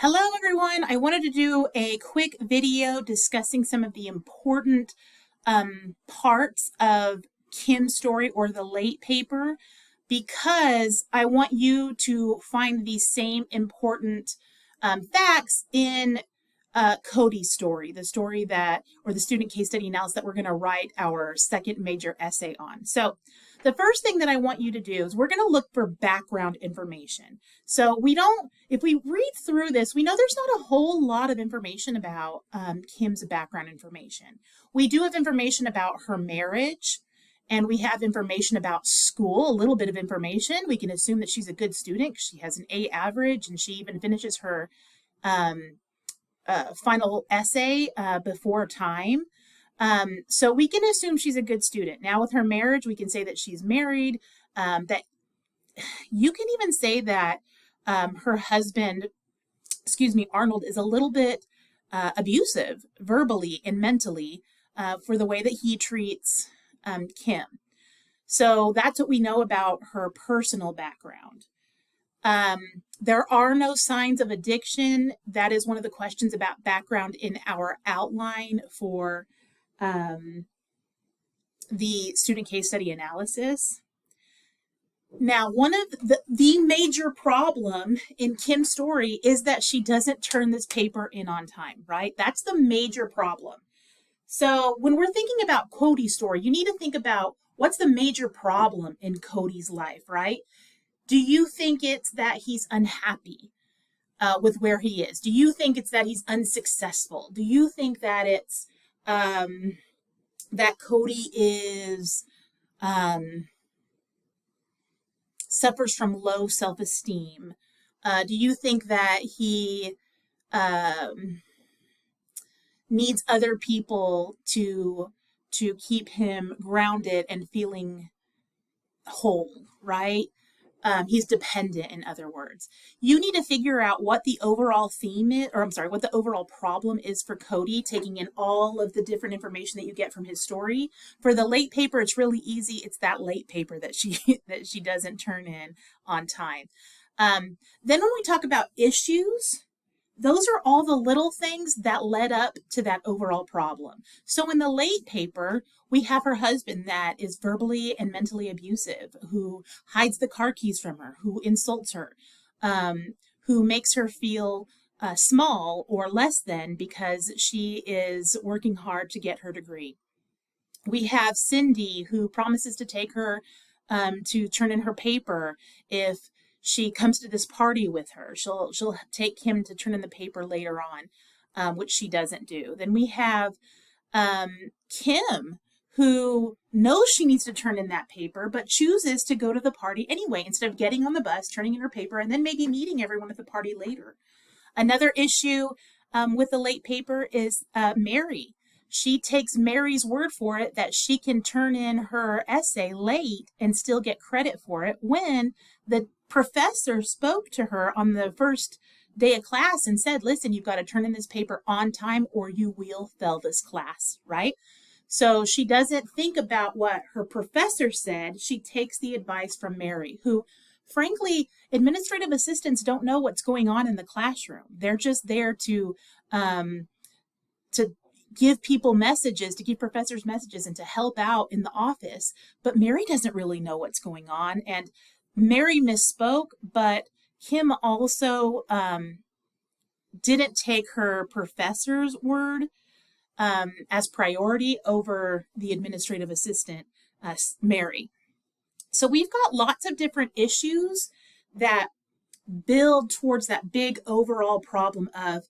Hello, everyone. I wanted to do a quick video discussing some of the important parts of Kim's story or the late paper because I want you to find these same important facts in Cody's story, the story that, or the student case study analysis that we're going to write our second major essay on. So the first thing that I want you to do is we're going to look for background information. So if we read through this, we know there's not a whole lot of information about Kim's background information. We do have information about her marriage, and we have information about school, a little bit of information. We can assume that she's a good student. She has an A average, and she even finishes her final essay before time. So we can assume she's a good student. Now with her marriage, we can say that she's married, that you can even say that her husband, Arnold, is a little bit abusive verbally and mentally for the way that he treats Kim. So that's what we know about her personal background. There are no signs of addiction. That is one of the questions about background in our outline for the student case study analysis. Now, one of the major problem in Kim's story is that she doesn't turn this paper in on time, right? That's the major problem. So when we're thinking about Cody's story, you need to think about what's the major problem in Cody's life, right? Do you think it's that he's unhappy with where he is? Do you think it's that he's unsuccessful? Do you think that it's that Cody is suffers from low self-esteem? Do you think that he needs other people to keep him grounded and feeling whole, right? He's dependent, in other words. You need to figure out what the overall theme is, what the overall problem is for Cody, taking in all of the different information that you get from his story. For the late paper, it's really easy. It's that late paper that she doesn't turn in on time. Then when we talk about issues, those are all the little things that led up to that overall problem. So in the late paper, we have her husband that is verbally and mentally abusive, who hides the car keys from her, who insults her, who makes her feel small or less than because she is working hard to get her degree. We have Cindy, who promises to take her to turn in her paper if she comes to this party with her. She'll take him to turn in the paper later on, which she doesn't do. Then we have Kim, who knows she needs to turn in that paper, but chooses to go to the party anyway, instead of getting on the bus, turning in her paper, and then maybe meeting everyone at the party later. Another issue with the late paper is Mary. She takes Mary's word for it that she can turn in her essay late and still get credit for it when the professor spoke to her on the first day of class and said, listen, you've got to turn in this paper on time or you will fail this class, right? So she doesn't think about what her professor said. She takes the advice from Mary, who, frankly, administrative assistants don't know what's going on in the classroom. They're just there to give people messages, to give professors messages, and to help out in the office. But Mary doesn't really know what's going on. And Mary misspoke, but Kim also didn't take her professor's word as priority over the administrative assistant, Mary. So we've got lots of different issues that build towards that big overall problem of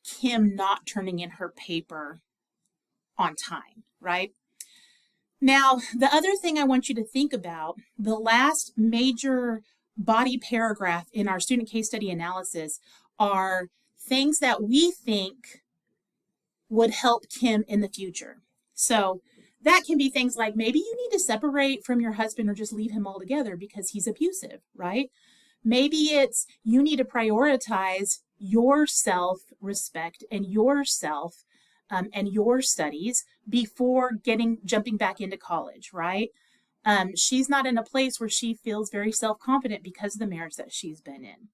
Kim not turning in her paper on time, right? Now, the other thing I want you to think about, the last major body paragraph in our student case study analysis are things that we think would help Kim in the future. So that can be things like maybe you need to separate from your husband or just leave him altogether because he's abusive, right? Maybe it's you need to prioritize your self-respect and yourself and your studies before jumping back into college, right? She's not in a place where she feels very self-confident because of the marriage that she's been in.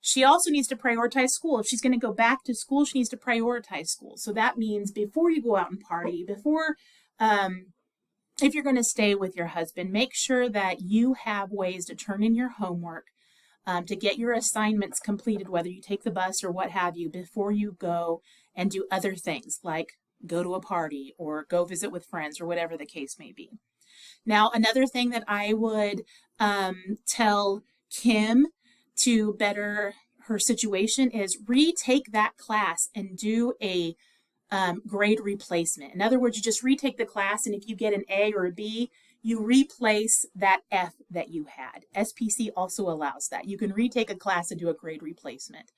She also needs to prioritize school. If she's going to go back to school, she needs to prioritize school. So that means before you go out and party, if you're going to stay with your husband, make sure that you have ways to turn in your homework, to get your assignments completed, whether you take the bus or what have you, before you go and do other things like go to a party or go visit with friends or whatever the case may be. Now, another thing that I would tell Kim to better her situation is retake that class and do a grade replacement. In other words, you just retake the class, and if you get an A or a B, you replace that F that you had. SPC also allows that. You can retake a class and do a grade replacement.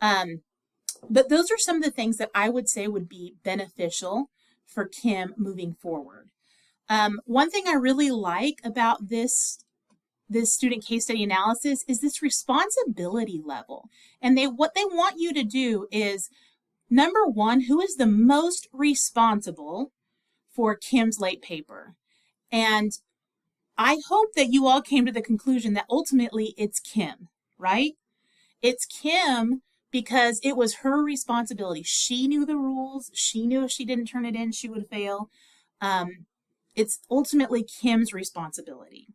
But those are some of the things that I would say would be beneficial for Kim moving forward. One thing I really like about this student case study analysis is this responsibility level. And what they want you to do is, number one, who is the most responsible for Kim's late paper? And I hope that you all came to the conclusion that ultimately it's Kim, right? It's Kim because it was her responsibility. She knew the rules. She knew if she didn't turn it in, she would fail. It's ultimately Kim's responsibility.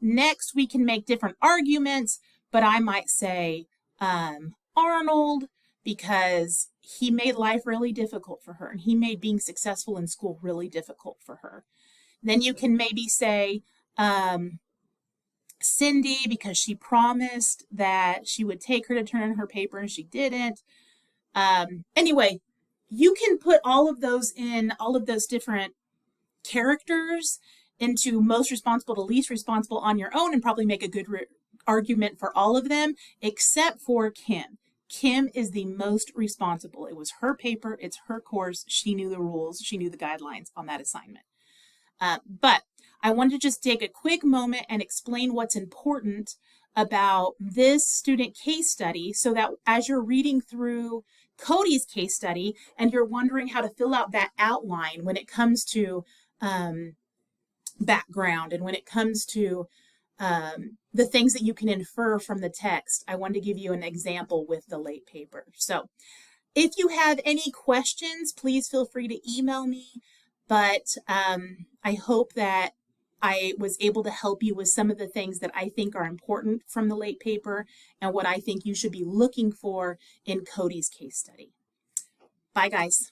Next, we can make different arguments, but I might say Arnold, because he made life really difficult for her, and he made being successful in school really difficult for her. Then you can maybe say Cindy, because she promised that she would take her to turn in her paper and she didn't. Anyway, you can put all of those different characters into most responsible to least responsible on your own and probably make a good argument for all of them, except for Kim. Kim is the most responsible. It was her paper. It's her course. She knew the rules. She knew the guidelines on that assignment. But I wanted to just take a quick moment and explain what's important about this student case study, so that as you're reading through Cody's case study and you're wondering how to fill out that outline when it comes to background and when it comes to the things that you can infer from the text, I wanted to give you an example with the late paper. So if you have any questions, please feel free to email me. But I hope that I was able to help you with some of the things that I think are important from the late paper and what I think you should be looking for in Cody's case study. Bye, guys.